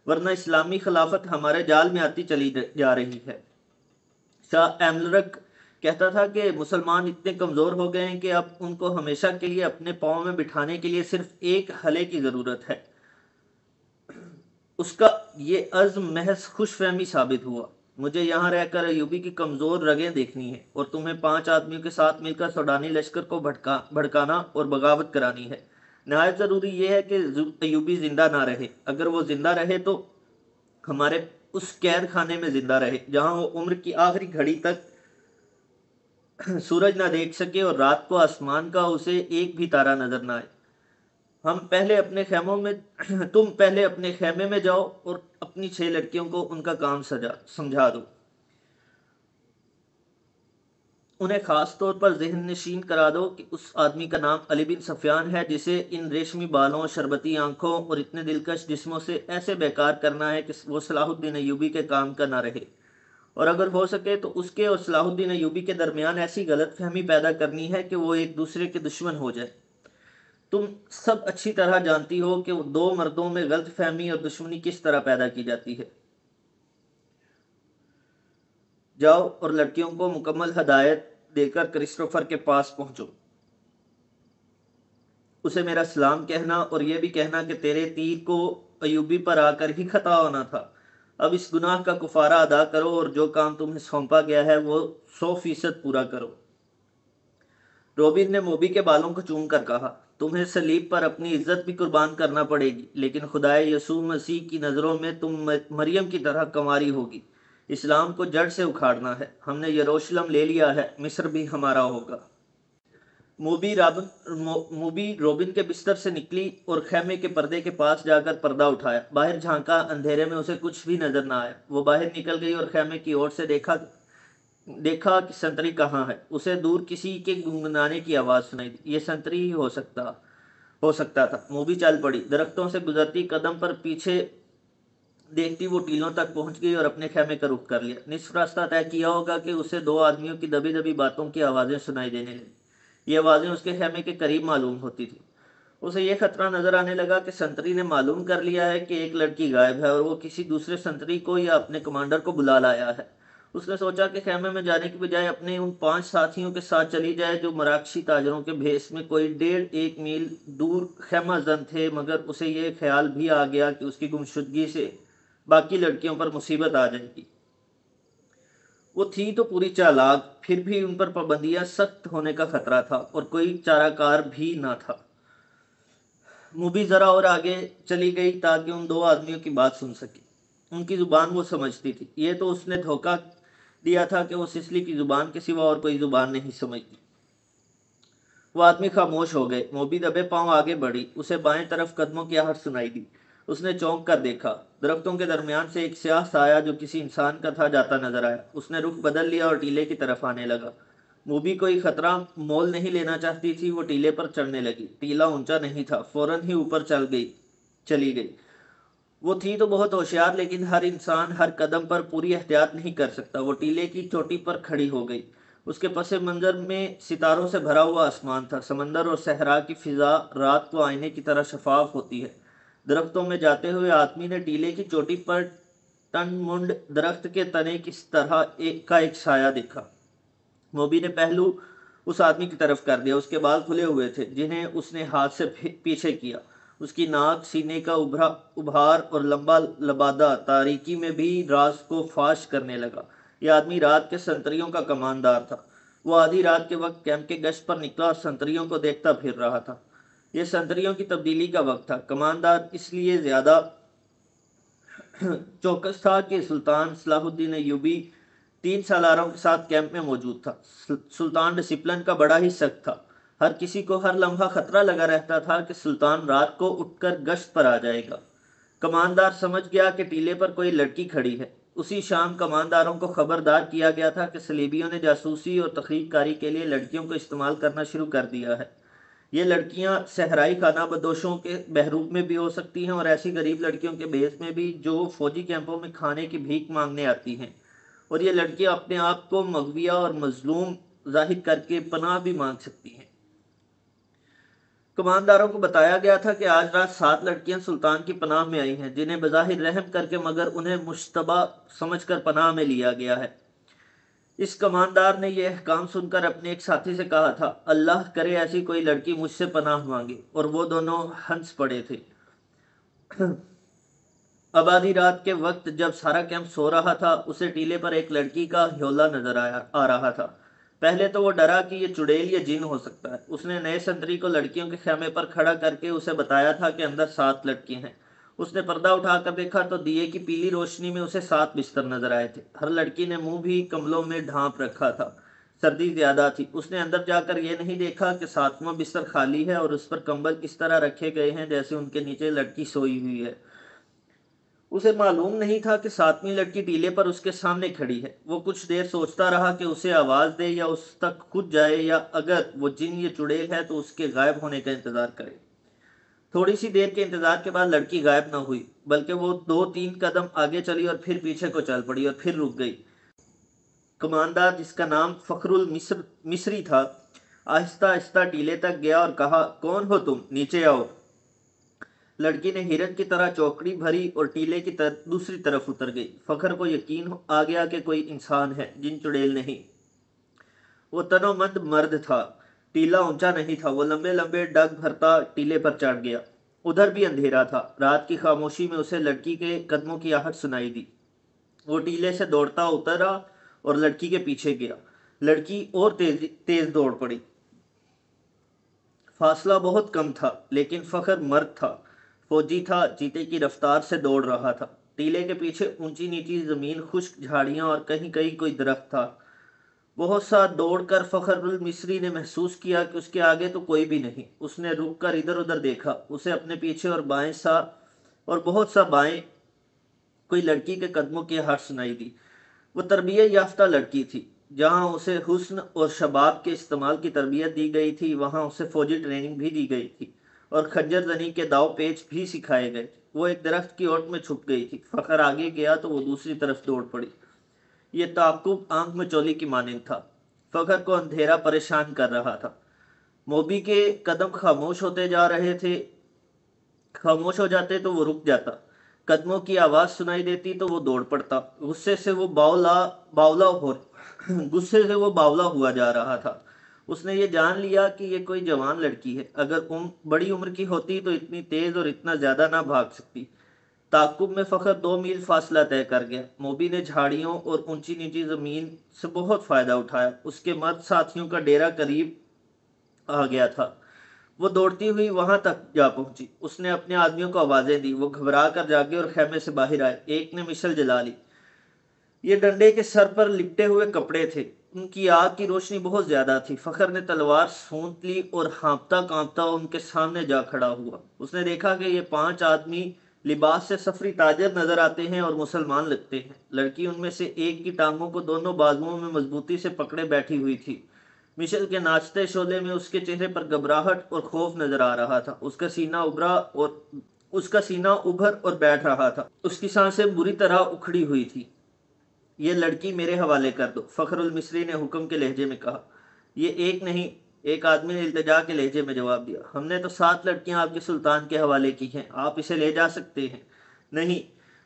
ورنہ اسلامی خلافت ہمارے جال میں آتی چلی جا رہی ہے۔ شاہ ایملرک کہتا تھا کہ مسلمان اتنے کمزور ہو گئے ہیں کہ اب ان کو ہمیشہ کے لیے اپنے پاؤں میں بٹھانے کے لیے صرف ایک ہلے کی ضرورت ہے۔ اس کا یہ عزم محض خوش فہمی ثابت ہوا۔ مجھے یہاں رہ کر ایوبی کی کمزور رگیں دیکھنی ہیں، اور تمہیں 5 آدمیوں کے ساتھ مل کر سوڈانی لشکر کو بھڑکانا اور بغاوت کرانی ہے۔ نہایت ضروری یہ ہے کہ ایوبی زندہ نہ رہے۔ اگر وہ زندہ رہے تو ہمارے اس قید خانے میں زندہ رہے جہاں وہ عمر کی آخری گھڑی تک سورج نہ دیکھ سکے اور رات کو آسمان کا اسے ایک بھی تارا نظر نہ آئے۔ تم پہلے اپنے خیمے میں جاؤ اور اپنی 6 لڑکیوں کو ان کا کام سمجھا دو۔ انہیں خاص طور پر ذہن نشین کرا دو کہ اس آدمی کا نام علی بن سفیان ہے جسے ان ریشمی بالوں، شربتی آنکھوں اور اتنے دلکش جسموں سے ایسے بیکار کرنا ہے کہ وہ صلاح الدین ایوبی کے کام کا نہ رہے، اور اگر ہو سکے تو اس کے اور صلاح الدین ایوبی کے درمیان ایسی غلط فہمی پیدا کرنی ہے کہ وہ ایک دوسرے کے دشمن ہو جائے۔ تم سب اچھی طرح جانتی ہو کہ 2 مردوں میں غلط فہمی اور دشمنی کس طرح پیدا کی جاتی ہے۔ جاؤ اور لڑکیوں کو مکمل ہدایت دے کر کرسٹوفر کے پاس پہنچو، اسے میرا سلام کہنا اور یہ بھی کہنا کہ تیرے تیر کو ایوبی پر آ کر ہی خطا ہونا تھا۔ اب اس گناہ کا کفارہ ادا کرو اور جو کام تمہیں سونپا گیا ہے وہ 100% پورا کرو۔ روبن نے موبی کے بالوں کو چوم کر کہا، تمہیں صلیب پر اپنی عزت بھی قربان کرنا پڑے گی، لیکن خدائے یسوع مسیح کی نظروں میں تم مریم کی طرح کنواری ہوگی۔ اسلام کو جڑ سے اکھاڑنا ہے۔ ہم نے یروشلم لے لیا ہے، مصر بھی ہمارا ہوگا۔ موبی روبن کے بستر سے نکلی اور خیمے کے پردے کے پاس جا کر پردہ اٹھایا۔ باہر جھانکا، اندھیرے میں اسے کچھ بھی نظر نہ آیا۔ وہ باہر نکل گئی اور خیمے کی اور سے دیکھا کہ سنتری کہاں ہے۔ اسے دور کسی کے گنگنانے کی آواز سنائی دی۔ یہ سنتری ہی ہو سکتا تھا۔ موبی چل پڑی، درختوں سے گزرتی قدم پر پیچھے دیکھتی وہ ٹیلوں تک پہنچ گئی اور اپنے خیمے کا رخ کر لیا۔ نصف راستہ طے کیا ہوگا کہ اسے 2 آدمیوں کی دبی دبی باتوں کی آوازیں سنائی دینے لگیں۔ یہ آوازیں اس کے خیمے کے قریب معلوم ہوتی تھی۔ اسے یہ خطرہ نظر آنے لگا کہ سنتری نے معلوم کر لیا ہے کہ ایک لڑکی غائب ہے اور وہ کسی دوسرے سنتری کو یا اپنے کمانڈر کو بلا لایا ہے، اس نے سوچا کہ خیمے میں جانے کی بجائے اپنے ان 5 ساتھیوں کے ساتھ چلی جائے جو مراکشی تاجروں کے بھیس میں کوئی 1.5 میل دور خیمہ زن تھے، مگر اسے یہ خیال بھی آ گیا کہ اس کی گمشدگی سے باقی لڑکیوں پر مصیبت آ جائے گی۔ وہ تھی تو پوری چالاک، پھر بھی ان پر پابندیاں سخت ہونے کا خطرہ تھا اور کوئی چارہ کار بھی نہ تھا۔ موبی ذرا اور آگے چلی گئی تاکہ ان 2 آدمیوں کی بات سن سکے۔ ان کی زبان وہ سمجھتی تھی، یہ تو اس نے دھوکہ دیا تھا کہ وہ سسلی کی زبان کے سوا اور کوئی زبان نہیں سمجھتی۔ وہ آدمی خاموش ہو گئے۔ موبی دبے پاؤں آگے بڑھی، اسے بائیں طرف قدموں کی آہٹ سنائی دی۔ اس نے چونک کر دیکھا، درختوں کے درمیان سے ایک سیاہ سایہ جو کسی انسان کا تھا جاتا نظر آیا۔ اس نے رخ بدل لیا اور ٹیلے کی طرف آنے لگا۔ موبی کوئی خطرہ مول نہیں لینا چاہتی تھی، وہ ٹیلے پر چڑھنے لگی۔ ٹیلا اونچا نہیں تھا، فوراً ہی اوپر چلی گئی۔ وہ تھی تو بہت ہوشیار، لیکن ہر انسان ہر قدم پر پوری احتیاط نہیں کر سکتا۔ وہ ٹیلے کی چوٹی پر کھڑی ہو گئی۔ اس کے پس منظر میں ستاروں سے بھرا ہوا آسمان تھا۔ سمندر اور صحرا کی فضا رات کو آئینے کی طرح شفاف ہوتی ہے۔ درختوں میں جاتے ہوئے آدمی نے ٹیلے کی چوٹی پر ٹن منڈ درخت کے تنے کس طرح ایک سایہ دیکھا۔ موبی نے پہلو اس آدمی کی طرف کر دیا۔ اس کے بال کھلے ہوئے تھے جنہیں اس نے ہاتھ سے پیچھے کیا۔ اس کی ناک، سینے کا ابھار اور لمبا لبادہ تاریکی میں بھی راز کو فاش کرنے لگا۔ یہ آدمی رات کے سنتریوں کا کماندار تھا۔ وہ آدھی رات کے وقت کیمپ کے گشت پر نکلا اور سنتریوں کو دیکھتا پھر رہا تھا۔ یہ سنتریوں کی تبدیلی کا وقت تھا۔ کماندار اس لیے زیادہ چوکس تھا کہ سلطان صلاح الدین ایوبی 3 سالاروں کے ساتھ کیمپ میں موجود تھا۔ سلطان ڈسپلن کا بڑا ہی سخت تھا۔ ہر کسی کو ہر لمحہ خطرہ لگا رہتا تھا کہ سلطان رات کو اٹھ کر گشت پر آ جائے گا۔ کماندار سمجھ گیا کہ ٹیلے پر کوئی لڑکی کھڑی ہے۔ اسی شام کمانداروں کو خبردار کیا گیا تھا کہ صلیبیوں نے جاسوسی اور تخریب کاری کے لیے لڑکیوں کو استعمال کرنا شروع کر دیا ہے۔ یہ لڑکیاں صحرائی خانہ بدوشوں کے بحروب میں بھی ہو سکتی ہیں اور ایسی غریب لڑکیوں کے بیس میں بھی جو فوجی کیمپوں میں کھانے کی بھیک مانگنے آتی ہیں، اور یہ لڑکیاں اپنے آپ کو مغویہ اور مظلوم ظاہر کر کے پناہ بھی مانگ سکتی ہیں۔ کمانداروں کو بتایا گیا تھا کہ آج رات 7 لڑکیاں سلطان کی پناہ میں آئی ہیں، جنہیں بظاہر رحم کر کے مگر انہیں مشتبہ سمجھ کر پناہ میں لیا گیا ہے۔ اس کماندار نے یہ احکام سن کر اپنے ایک ساتھی سے کہا تھا، اللہ کرے ایسی کوئی لڑکی مجھ سے پناہ مانگے، اور وہ دونوں ہنس پڑے تھے۔ اب آدھی رات کے وقت جب سارا کیمپ سو رہا تھا، اسے ٹیلے پر ایک لڑکی کا ہیولا نظر آ رہا تھا۔ پہلے تو وہ ڈرا کہ یہ چڑیل یا جن ہو سکتا ہے۔ اس نے نئے سنتری کو لڑکیوں کے خیمے پر کھڑا کر کے اسے بتایا تھا کہ اندر 7 لڑکیاں ہیں۔ اس نے پردہ اٹھا کر دیکھا تو دیے کی پیلی روشنی میں اسے 7 بستر نظر آئے تھے۔ ہر لڑکی نے منہ بھی کمبلوں میں ڈھانپ رکھا تھا، سردی زیادہ تھی۔ اس نے اندر جا کر یہ نہیں دیکھا کہ 7واں بستر خالی ہے اور اس پر کمبل اس طرح رکھے گئے ہیں جیسے ان کے نیچے لڑکی سوئی ہوئی ہے۔ اسے معلوم نہیں تھا کہ 7ویں لڑکی ٹیلے پر اس کے سامنے کھڑی ہے۔ وہ کچھ دیر سوچتا رہا کہ اسے آواز دے یا اس تک خود جائے، یا اگر وہ جن یا چڑیل ہے تو اس کے غائب ہونے کا انتظار کرے۔ تھوڑی سی دیر کے انتظار کے بعد لڑکی غائب نہ ہوئی، بلکہ وہ 2-3 قدم آگے چلی اور پھر پیچھے کو چل پڑی اور پھر رک گئی۔ کماندار، جس کا نام فخر المصری تھا، آہستہ آہستہ ٹیلے تک گیا اور کہا، کون ہو تم؟ نیچے آؤ۔ لڑکی نے ہرن کی طرح چوکڑی بھری اور ٹیلے کی دوسری طرف اتر گئی۔ فخر کو یقین آ گیا کہ کوئی انسان ہے، جن چڑیل نہیں۔ وہ تنو مند مرد تھا۔ ٹیلا اونچا نہیں تھا۔ وہ لمبے لمبے ڈگ بھرتا ٹیلے پر چڑھ گیا۔ ادھر بھی اندھیرا تھا۔ رات کی خاموشی میں اسے لڑکی کے قدموں کی آہٹ سنائی دی۔ وہ ٹیلے سے دوڑتا اترا اور لڑکی کے پیچھے گیا۔ لڑکی اور تیز دوڑ پڑی۔ فاصلہ بہت کم تھا، لیکن فخر مرد تھا، فوجی تھا، چیتے کی رفتار سے دوڑ رہا تھا۔ ٹیلے کے پیچھے اونچی نیچی زمین، خشک جھاڑیاں اور کہیں کہیں کوئی درخت تھا۔ بہت سا دوڑ کر فخر المصری نے محسوس کیا کہ اس کے آگے تو کوئی بھی نہیں۔ اس نے رک کر ادھر ادھر دیکھا۔ اسے اپنے پیچھے اور بہت سا بائیں کوئی لڑکی کے قدموں کی آہٹ سنائی دی۔ وہ تربیت یافتہ لڑکی تھی۔ جہاں اسے حسن اور شباب کے استعمال کی تربیت دی گئی تھی، وہاں اسے فوجی ٹریننگ بھی دی گئی تھی اور خنجر زنی کے داؤ پیچ بھی سکھائے گئے تھے۔ وہ ایک درخت کی اوٹ میں چھپ گئی تھی۔ فخر آگے گیا تو وہ دوسری طرف دوڑ پڑی۔ یہ تعاقب آنکھ میں چولی کی مانند تھا۔ فخر کو اندھیرا پریشان کر رہا تھا۔ موبی کے قدم خاموش ہوتے جا رہے تھے۔ خاموش ہو جاتے تو وہ رک جاتا۔ قدموں کی آواز سنائی دیتی تو وہ دوڑ پڑتا۔ غصے سے وہ باولا ہوا جا رہا تھا۔ اس نے یہ جان لیا کہ یہ کوئی جوان لڑکی ہے، اگر بڑی عمر کی ہوتی تو اتنی تیز اور اتنا زیادہ نہ بھاگ سکتی۔ تعاقب میں فخر 2 میل فاصلہ طے کر گیا۔ موبی نے جھاڑیوں اور اونچی نیچی زمین سے بہت فائدہ اٹھایا۔ اس کے مرد ساتھیوں کا ڈیرا قریب آ گیا تھا۔ وہ دوڑتی ہوئی وہاں تک جا پہنچی۔ اس نے اپنے آدمیوں کو آوازیں دی، وہ گھبرا کر جاگے اور خیمے سے باہر آئے۔ ایک نے مشل جلا لی۔ یہ ڈنڈے کے سر پر لپٹے ہوئے کپڑے تھے، ان کی آگ کی روشنی بہت زیادہ تھی۔ فخر نے تلوار سونت لی اور ہانپتا کانپتا ان کے سامنے جا کھڑا ہوا۔ اس نے دیکھا کہ یہ 5 آدمی لباس سے سفری تاجر نظر آتے ہیں اور مسلمان لگتے ہیں۔ لڑکی ان میں سے ایک کی ٹانگوں کو دونوں بازوؤں میں مضبوطی سے پکڑے بیٹھی ہوئی تھی۔ مشل کے ناچتے شعلے میں اس کے چہرے پر گھبراہٹ اور خوف نظر آ رہا تھا۔ اس کا سینہ ابھر اور بیٹھ رہا تھا۔ اس کی سانسیں بری طرح اکھڑی ہوئی تھی۔ یہ لڑکی میرے حوالے کر دو، فخر المصری نے حکم کے لہجے میں کہا۔ یہ ایک نہیں، ایک آدمی نے التجا کے لہجے میں جواب دیا۔ ہم نے تو 7 لڑکیاں آپ کے سلطان کے حوالے کی ہیں، آپ اسے لے جا سکتے ہیں۔ نہیں،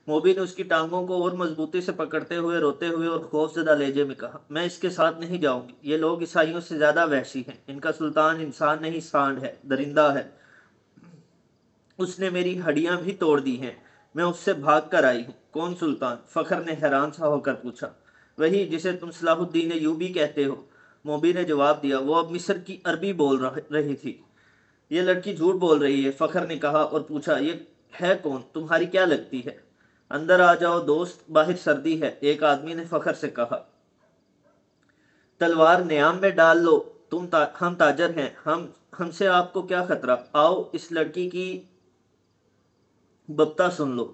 موبی نے اس کی ٹانگوں کو اور مضبوطی سے پکڑتے ہوئے روتے ہوئے اور خوف زدہ لہجے میں کہا، میں اس کے ساتھ نہیں جاؤں گی۔ یہ لوگ عیسائیوں سے زیادہ وحشی ہیں، ان کا سلطان انسان نہیں، سانڈ ہے، درندہ ہے۔ اس نے میری ہڈیاں بھی توڑ دی ہیں، میں اس سے بھاگ کر آئی ہوں۔ کون سلطان؟ فخر نے حیران سا ہو کر پوچھا۔ وہی جسے تم صلاح الدین ایوبی کہتے ہو، موبی نے جواب دیا۔ وہ اب مصر کی عربی بول رہی تھی۔ یہ لڑکی جھوٹ بول رہی ہے، فخر نے کہا اور پوچھا، یہ ہے کون؟ تمہاری کیا لگتی ہے؟ اندر آ جاؤ دوست، باہر سردی ہے، ایک آدمی نے فخر سے کہا۔ تلوار نیام میں ڈال لو، ہم تاجر ہیں، ہم سے آپ کو کیا خطرہ؟ آؤ اس لڑکی کی ببتا سن لو۔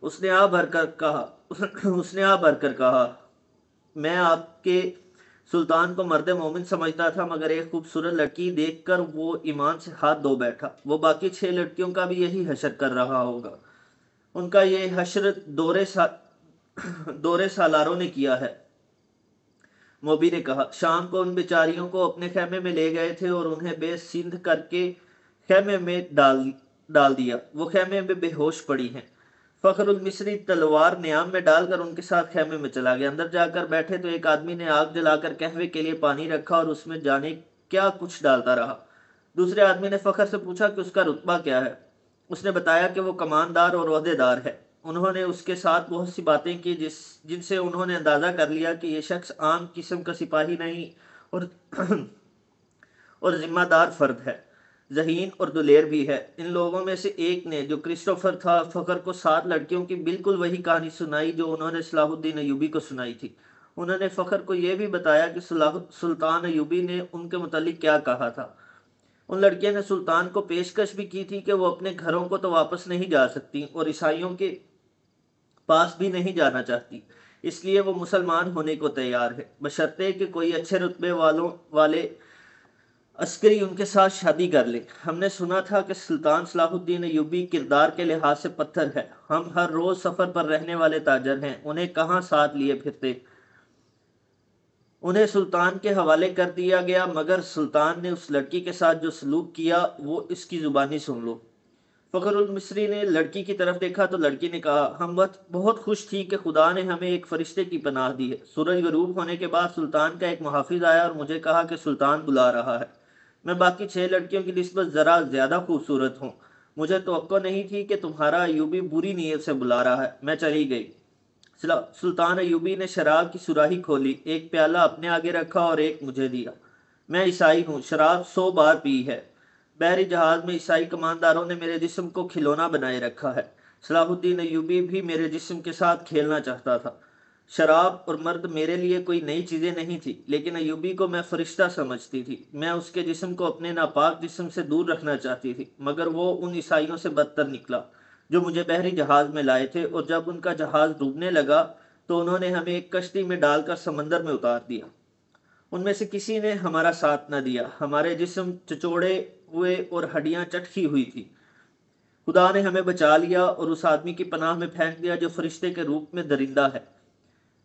اس نے آ بھر کر کہا، میں آپ کے سلطان کو مرد مومن سمجھتا تھا، مگر ایک خوبصورت لڑکی دیکھ کر وہ ایمان سے ہاتھ دھو بیٹھا۔ وہ باقی 6 لڑکیوں کا بھی یہی حشر کر رہا ہوگا۔ ان کا یہ حشر دورے سالاروں نے کیا ہے، موبی نے کہا۔ شام کو ان بیچاریوں کو اپنے خیمے میں لے گئے تھے اور انہیں بے سندھ کر کے خیمے میں ڈال دیا۔ وہ خیمے میں بے ہوش پڑی ہیں۔ فخر المصری تلوار نیام میں ڈال کر ان کے ساتھ خیمے میں چلا گیا۔ اندر جا کر بیٹھے تو ایک آدمی نے آگ جلا کر قہوے کے لیے پانی رکھا اور اس میں جانے کیا کچھ ڈالتا رہا۔ دوسرے آدمی نے فخر سے پوچھا کہ اس کا رتبہ کیا ہے۔ اس نے بتایا کہ وہ کماندار اور عہدیدار ہے۔ انہوں نے اس کے ساتھ بہت سی باتیں کی جن سے انہوں نے اندازہ کر لیا کہ یہ شخص عام قسم کا سپاہی نہیں اور ذمہ دار فرد ہے، ذہین اور دلیر بھی ہے۔ ان لوگوں میں سے ایک نے، جو کرسٹوفر تھا، فخر کو 7 لڑکیوں کی بالکل وہی کہانی سنائی جو انہوں نے صلاح الدین ایوبی کو سنائی تھی۔ انہوں نے فخر کو یہ بھی بتایا کہ سلطان ایوبی نے ان کے متعلق کیا کہا تھا۔ ان لڑکیوں نے سلطان کو پیشکش بھی کی تھی کہ وہ اپنے گھروں کو تو واپس نہیں جا سکتی اور عیسائیوں کے پاس بھی نہیں جانا چاہتی، اس لیے وہ مسلمان ہونے کو تیار ہے، بشرطے کہ کوئی اچھے رتبے والے عسکری ان کے ساتھ شادی کر لے۔ ہم نے سنا تھا کہ سلطان صلاح الدین ایوبی کردار کے لحاظ سے پتھر ہے۔ ہم ہر روز سفر پر رہنے والے تاجر ہیں، انہیں کہاں ساتھ لیے پھرتے۔ انہیں سلطان کے حوالے کر دیا گیا، مگر سلطان نے اس لڑکی کے ساتھ جو سلوک کیا وہ اس کی زبانی سن لو۔ فخر المصری نے لڑکی کی طرف دیکھا تو لڑکی نے کہا، ہم بہت خوش تھی کہ خدا نے ہمیں ایک فرشتے کی پناہ دی ہے۔ سورج غروب ہونے کے بعد سلطان کا ایک محافظ آیا اور مجھے کہا کہ سلطان بلا رہا ہے۔ میں باقی 6 لڑکیوں کی نسبت ذرا زیادہ خوبصورت ہوں، مجھے توقع نہیں تھی کہ تمہارا ایوبی بری نیت سے بلا رہا ہے۔ میں چلی گئی۔ سلطان ایوبی نے شراب کی سراہی کھولی، ایک پیالہ اپنے آگے رکھا اور ایک مجھے دیا۔ میں عیسائی ہوں، شراب 100 بار پی ہے۔ بحری جہاز میں عیسائی کمانداروں نے میرے جسم کو کھلونا بنائے رکھا ہے۔ صلاح الدین ایوبی بھی میرے جسم کے ساتھ کھیلنا چاہتا تھا۔ شراب اور مرد میرے لیے کوئی نئی چیزیں نہیں تھی، لیکن ایوبی کو میں فرشتہ سمجھتی تھی۔ میں اس کے جسم کو اپنے ناپاک جسم سے دور رکھنا چاہتی تھی، مگر وہ ان عیسائیوں سے بدتر نکلا جو مجھے بحری جہاز میں لائے تھے، اور جب ان کا جہاز ڈوبنے لگا تو انہوں نے ہمیں ایک کشتی میں ڈال کر سمندر میں اتار دیا۔ ان میں سے کسی نے ہمارا ساتھ نہ دیا، ہمارے جسم چچوڑے ہوئے اور ہڈیاں چٹکی ہوئی تھی۔ خدا نے ہمیں بچا لیا اور اس آدمی کی پناہ میں پھینک دیا جو فرشتے کے روپ میں درندہ ہے۔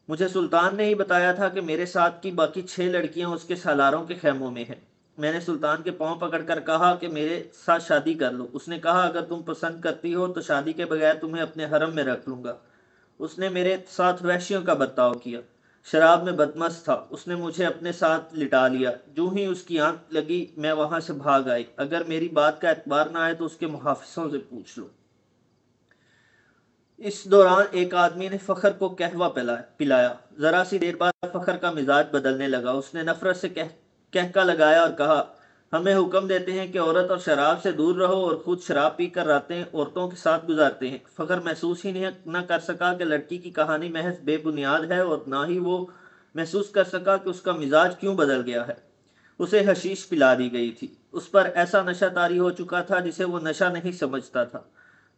مجھے سلطان نے ہی بتایا تھا کہ میرے ساتھ کی باقی 6 لڑکیاں اس کے سالاروں کے خیموں میں ہیں۔ میں نے سلطان کے پاؤں پکڑ کر کہا کہ میرے ساتھ شادی کر لو۔ اس نے کہا اگر تم پسند کرتی ہو تو شادی کے بغیر تمہیں اپنے حرم میں رکھ لوں گا۔ اس نے میرے ساتھ وحشیوں کا برتاؤ کیا، شراب میں بدمست تھا، اس نے مجھے اپنے ساتھ لٹا لیا۔ جو ہی اس کی آنکھ لگی میں وہاں سے بھاگ آئی۔ اگر میری بات کا اعتبار نہ آئے تو اس کے محافظوں سے پوچھ لو۔ اس دوران ایک آدمی نے فخر کو قہوہ پلایا۔ ذرا سی دیر بعد فخر کا مزاج بدلنے لگا۔ اس نے نفرت سے کہکا لگایا اور کہا ہمیں حکم دیتے ہیں کہ عورت اور شراب سے دور رہو اور خود شراب پی کر راتیں عورتوں کے ساتھ گزارتے ہیں۔ فخر محسوس ہی نہ کر سکا کہ لڑکی کی کہانی محض بے بنیاد ہے، اور نہ ہی وہ محسوس کر سکا کہ اس کا مزاج کیوں بدل گیا ہے۔ اسے حشیش پلا دی گئی تھی۔ اس پر ایسا نشہ طاری ہو چکا تھا جسے وہ نشہ نہیں سمجھتا تھا۔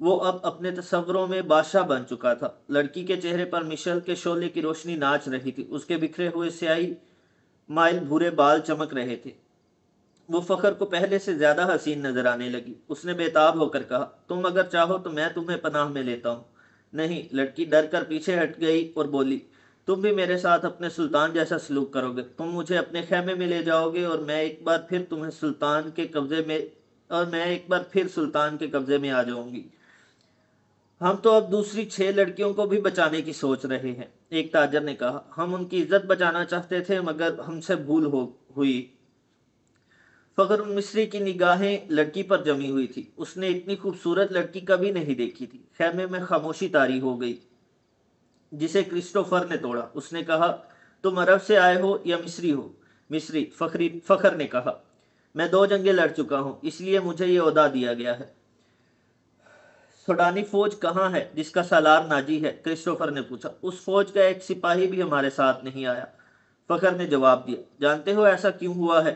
وہ اب اپنے تصوروں میں بادشاہ بن چکا تھا۔ لڑکی کے چہرے پر مشعل کے شعلے کی روشنی ناچ رہی تھی، اس کے بکھرے ہوئے سیاہی مائل بھورے بال چمک رہے تھے۔ وہ فخر کو پہلے سے زیادہ حسین نظر آنے لگی۔ اس نے بے تاب ہو کر کہا تم اگر چاہو تو میں تمہیں پناہ میں لیتا ہوں۔ نہیں۔ لڑکی ڈر کر پیچھے ہٹ گئی اور بولی تم بھی میرے ساتھ اپنے سلطان جیسا سلوک کرو گے۔ تم مجھے اپنے خیمے میں لے جاؤ گے اور میں ایک بار پھر سلطان کے قبضے میں آ جاؤں گی۔ ہم تو اب دوسری 6 لڑکیوں کو بھی بچانے کی سوچ رہے ہیں، ایک تاجر نے کہا۔ ہم ان کی عزت بچانا چاہتے تھے مگر ہم سے بھول ہوئی۔ فخر مصری کی نگاہیں لڑکی پر جمی ہوئی تھی۔ اس نے اتنی خوبصورت لڑکی کبھی نہیں دیکھی تھی۔ خیمے میں خاموشی طاری ہو گئی جسے کرسٹوفر نے توڑا۔ اس نے کہا تم عرب سے آئے ہو یا مصری ہو؟ مصری، فخر نے کہا۔ میں 2 جنگیں لڑ چکا ہوں، اس لیے مجھے یہ عہدہ دیا گیا ہے۔ سوڈانی فوج کہاں ہے جس کا سالار ناجی ہے؟ کرسٹوفر نے پوچھا۔ اس فوج کا ایک سپاہی بھی ہمارے ساتھ نہیں آیا، فخر نے جواب دیا۔ جانتے ہو ایسا کیوں ہوا ہے؟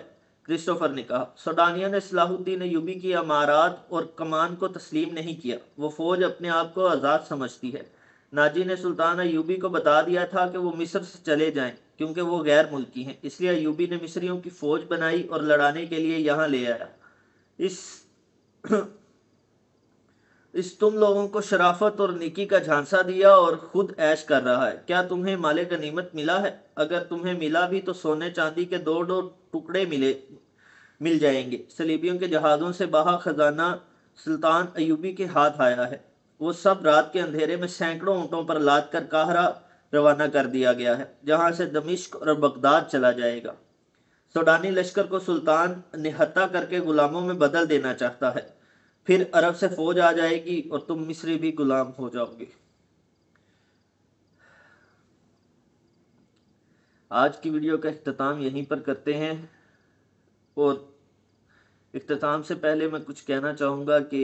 کرسٹوفر نے کہا۔ سوڈانیوں نے صلاح الدین ایوبی کی امارات اور کمان کو تسلیم نہیں کیا۔ وہ فوج اپنے آپ کو آزاد سمجھتی ہے۔ ناجی نے سلطان ایوبی کو بتا دیا تھا کہ وہ مصر سے چلے جائیں کیونکہ وہ غیر ملکی ہیں، اس لیے ایوبی نے مصریوں کی فوج بنائی اور لڑانے کے لیے یہاں لے آیا۔ اس تم لوگوں کو شرافت اور نیکی کا جھانسا دیا اور خود عیش کر رہا ہے۔ کیا تمہیں مال غنیمت ملا ہے؟ اگر تمہیں ملا بھی تو سونے چاندی کے 2 ٹکڑے مل جائیں گے۔ صلیبیوں کے جہازوں سے بہا خزانہ سلطان ایوبی کے ہاتھ آیا ہے۔ وہ سب رات کے اندھیرے میں سینکڑوں اونٹوں پر لاد کر قاہرہ روانہ کر دیا گیا ہے، جہاں سے دمشق اور بغداد چلا جائے گا۔ سوڈانی لشکر کو سلطان نہتہ کر کے غلاموں میں بدل دینا چاہتا ہے، پھر عرب سے فوج آ جائے گی اور تم مصری بھی غلام ہو جاؤ گے۔ آج کی ویڈیو کا اختتام یہیں پر کرتے ہیں، اور اختتام سے پہلے میں کچھ کہنا چاہوں گا کہ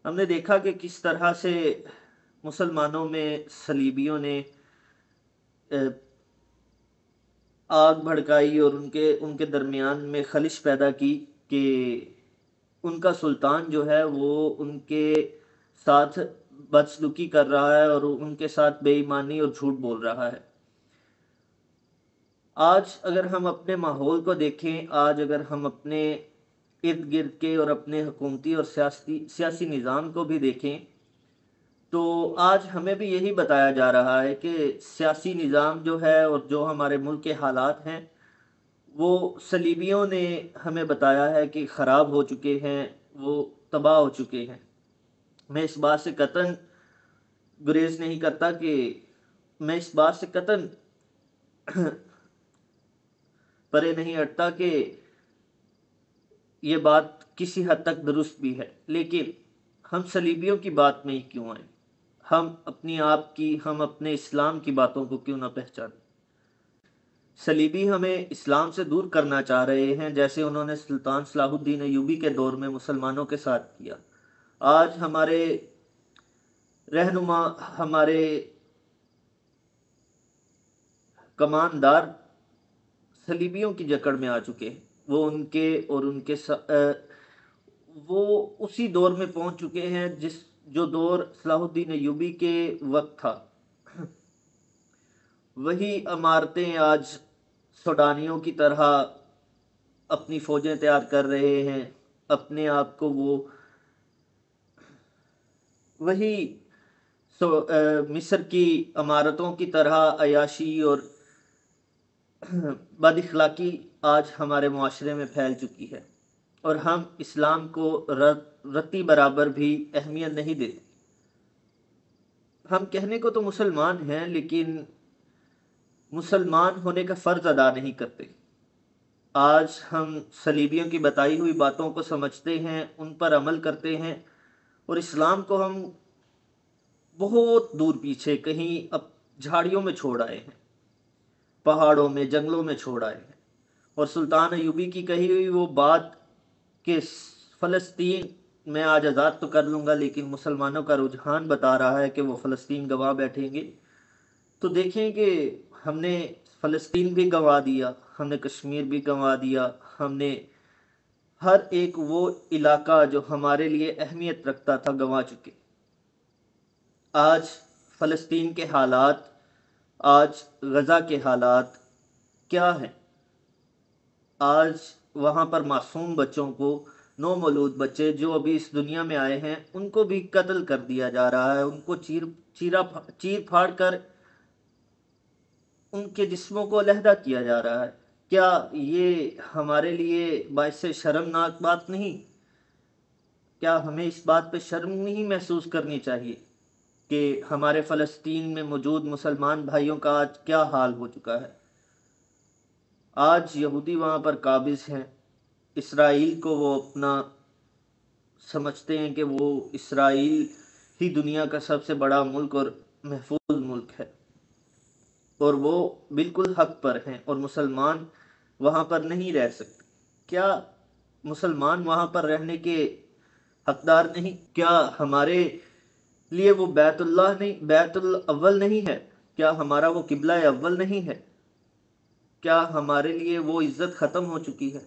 ہم نے دیکھا کہ کس طرح سے مسلمانوں میں صلیبیوں نے آگ بھڑکائی اور ان کے درمیان میں خلش پیدا کی کہ ان کا سلطان جو ہے وہ ان کے ساتھ بدسلوکی کر رہا ہے اور ان کے ساتھ بے ایمانی اور جھوٹ بول رہا ہے۔ آج اگر ہم اپنے ماحول کو دیکھیں، آج اگر ہم اپنے ارد گرد کے اور اپنے حکومتی اور سیاسی نظام کو بھی دیکھیں تو آج ہمیں بھی یہی بتایا جا رہا ہے کہ سیاسی نظام جو ہے اور جو ہمارے ملک کے حالات ہیں وہ صلیبیوں نے ہمیں بتایا ہے کہ خراب ہو چکے ہیں، وہ تباہ ہو چکے ہیں۔ میں اس بات سے قطعاً گریز نہیں کرتا کہ میں اس بات سے قطعاً پرے نہیں ہٹتا کہ یہ بات کسی حد تک درست بھی ہے، لیکن ہم صلیبیوں کی بات میں ہی کیوں آئیں؟ ہم اپنی آپ کی، ہم اپنے اسلام کی باتوں کو کیوں نہ پہچانیں؟ صلیبی ہمیں اسلام سے دور کرنا چاہ رہے ہیں، جیسے انہوں نے سلطان صلاح الدین ایوبی کے دور میں مسلمانوں کے ساتھ کیا۔ آج ہمارے رہنما، ہمارے کماندار صلیبیوں کی جکڑ میں آ چکے ہیں۔ وہ اسی دور میں پہنچ چکے ہیں جو دور صلاح الدین ایوبی کے وقت تھا۔ وہی عمارتیں آج سوڈانیوں کی طرح اپنی فوجیں تیار کر رہے ہیں، اپنے آپ کو وہی مصر کی عمارتوں کی طرح عیاشی اور بد اخلاقی آج ہمارے معاشرے میں پھیل چکی ہے، اور ہم اسلام کو رتی برابر بھی اہمیت نہیں دیتے۔ ہم کہنے کو تو مسلمان ہیں، لیکن مسلمان ہونے کا فرض ادا نہیں کرتے۔ آج ہم صلیبیوں کی بتائی ہوئی باتوں کو سمجھتے ہیں، ان پر عمل کرتے ہیں، اور اسلام کو ہم بہت دور پیچھے کہیں اب جھاڑیوں میں چھوڑ آئے ہیں، پہاڑوں میں، جنگلوں میں چھوڑ آئے ہیں۔ اور سلطان ایوبی کی کہی ہوئی وہ بات کہ فلسطین میں آج آزاد تو کر لوں گا، لیکن مسلمانوں کا رجحان بتا رہا ہے کہ وہ فلسطین گنوا بیٹھیں گے، تو دیکھیں کہ ہم نے فلسطین بھی گنوا دیا، ہم نے کشمیر بھی گنوا دیا، ہم نے ہر ایک وہ علاقہ جو ہمارے لیے اہمیت رکھتا تھا گنوا چکے۔ آج فلسطین کے حالات، آج غزہ کے حالات کیا ہیں؟ آج وہاں پر معصوم بچوں کو، نومولود بچے جو ابھی اس دنیا میں آئے ہیں، ان کو بھی قتل کر دیا جا رہا ہے، ان کو چیر پھاڑ کر ان کے جسموں کو علیحدہ کیا جا رہا ہے۔ کیا یہ ہمارے لیے باعث شرمناک بات نہیں؟ کیا ہمیں اس بات پہ شرم نہیں محسوس کرنی چاہیے کہ ہمارے فلسطین میں موجود مسلمان بھائیوں کا آج کیا حال ہو چکا ہے؟ آج یہودی وہاں پر قابض ہیں، اسرائیل کو وہ اپنا سمجھتے ہیں کہ وہ اسرائیل ہی دنیا کا سب سے بڑا ملک اور محفوظ ملک ہے، اور وہ بالکل حق پر ہیں، اور مسلمان وہاں پر نہیں رہ سکتے۔ کیا مسلمان وہاں پر رہنے کے حقدار نہیں؟ کیا ہمارے لیے وہ بیت اللہ نہیں، بیت الاول نہیں ہے؟ کیا ہمارا وہ قبلہ اول نہیں ہے؟ کیا ہمارے لیے وہ عزت ختم ہو چکی ہے؟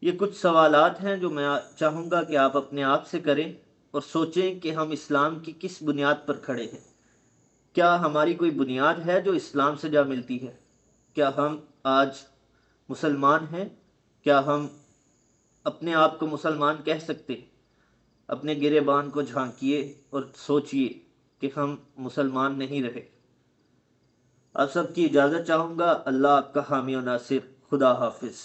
یہ کچھ سوالات ہیں جو میں چاہوں گا کہ آپ اپنے آپ سے کریں اور سوچیں کہ ہم اسلام کی کس بنیاد پر کھڑے ہیں۔ کیا ہماری کوئی بنیاد ہے جو اسلام سے جا ملتی ہے؟ کیا ہم آج مسلمان ہیں؟ کیا ہم اپنے آپ کو مسلمان کہہ سکتے ہیں؟ اپنے گریبان کو جھانکیے اور سوچئے کہ ہم مسلمان نہیں رہے۔ آپ سب کی اجازت چاہوں گا۔ اللہ آپ کا حامی و ناصر۔ خدا حافظ۔